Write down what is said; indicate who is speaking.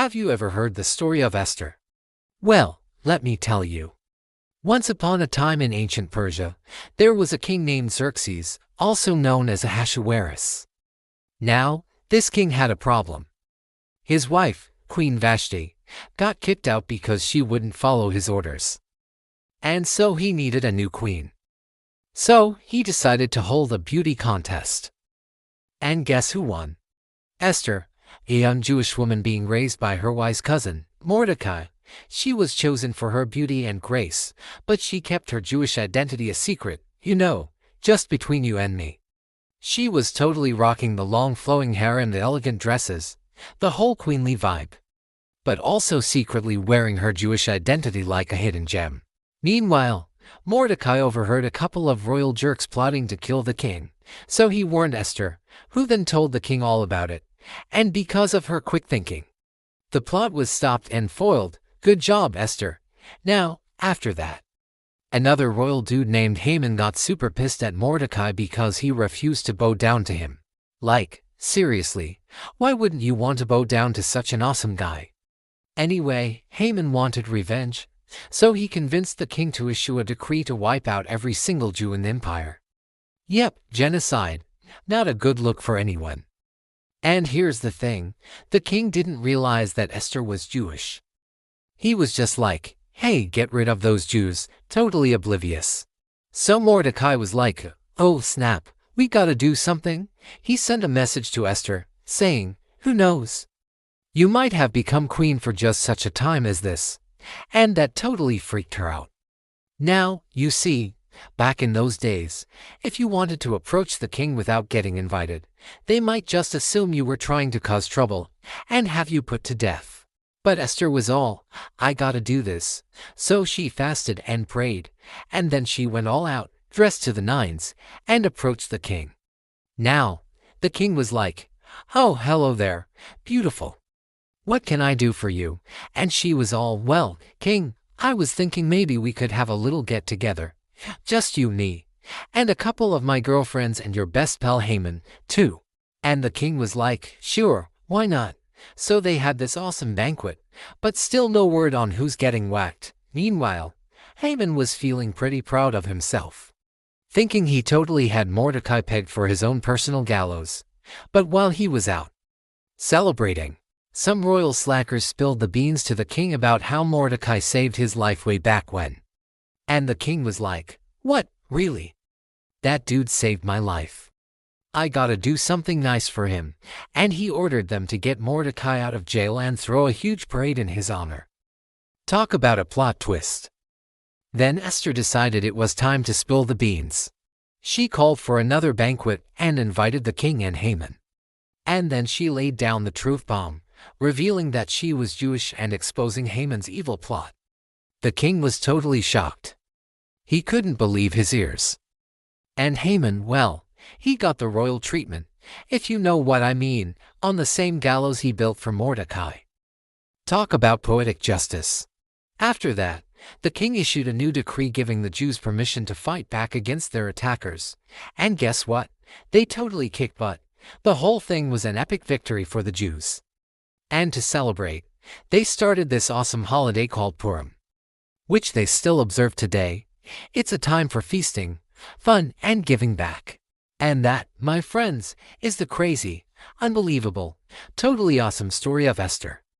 Speaker 1: Have you ever heard the story of Esther? Well, let me tell you. Once upon a time in ancient Persia, there was a king named Xerxes, also known as Ahasuerus. Now, this king had a problem. His wife, Queen Vashti, got kicked out because she wouldn't follow his orders. And so he needed a new queen. So he decided to hold a beauty contest. And guess who won? Esther, a young Jewish woman being raised by her wise cousin, Mordecai. She was chosen for her beauty and grace, but she kept her Jewish identity a secret, just between you and me. She was totally rocking the long flowing hair and the elegant dresses, the whole queenly vibe. But also secretly wearing her Jewish identity like a hidden gem. Meanwhile, Mordecai overheard a couple of royal jerks plotting to kill the king, so he warned Esther, who then told the king all about it, and because of her quick thinking, the plot was stopped and foiled. Good job, Esther. Now, after that, another royal dude named Haman got super pissed at Mordecai because he refused to bow down to him. Like, seriously, why wouldn't you want to bow down to such an awesome guy? Anyway, Haman wanted revenge, so he convinced the king to issue a decree to wipe out every single Jew in the empire. Yep, genocide. Not a good look for anyone. And here's the thing, the king didn't realize that Esther was Jewish. He was just like, hey, get rid of those Jews, totally oblivious. So Mordecai was like, oh snap, we gotta do something. He sent a message to Esther, saying, who knows? You might have become queen for just such a time as this. And that totally freaked her out. Now, you see, back in those days, if you wanted to approach the king without getting invited, they might just assume you were trying to cause trouble and have you put to death. But Esther was all, I gotta do this. So she fasted and prayed, and then she went all out, dressed to the nines, and approached the king. Now, the king was like, oh, hello there, beautiful. What can I do for you? And she was all, well, king, I was thinking maybe we could have a little get-together. Just you, me, and a couple of my girlfriends and your best pal Haman, too. And the king was like, sure, why not? So they had this awesome banquet, but still no word on who's getting whacked. Meanwhile, Haman was feeling pretty proud of himself, thinking he totally had Mordecai pegged for his own personal gallows. But while he was out celebrating, some royal slackers spilled the beans to the king about how Mordecai saved his life way back when. And the king was like, what, really? That dude saved my life. I gotta do something nice for him, and he ordered them to get Mordecai out of jail and throw a huge parade in his honor. Talk about a plot twist. Then Esther decided it was time to spill the beans. She called for another banquet and invited the king and Haman. And then she laid down the truth bomb, revealing that she was Jewish and exposing Haman's evil plot. The king was totally shocked. He couldn't believe his ears. And Haman, well, he got the royal treatment, if you know what I mean, on the same gallows he built for Mordecai. Talk about poetic justice. After that, the king issued a new decree giving the Jews permission to fight back against their attackers. And guess what? They totally kicked butt. The whole thing was an epic victory for the Jews. And to celebrate, they started this awesome holiday called Purim, which they still observe today. It's a time for feasting, fun, and giving back. And that, my friends, is the crazy, unbelievable, totally awesome story of Esther.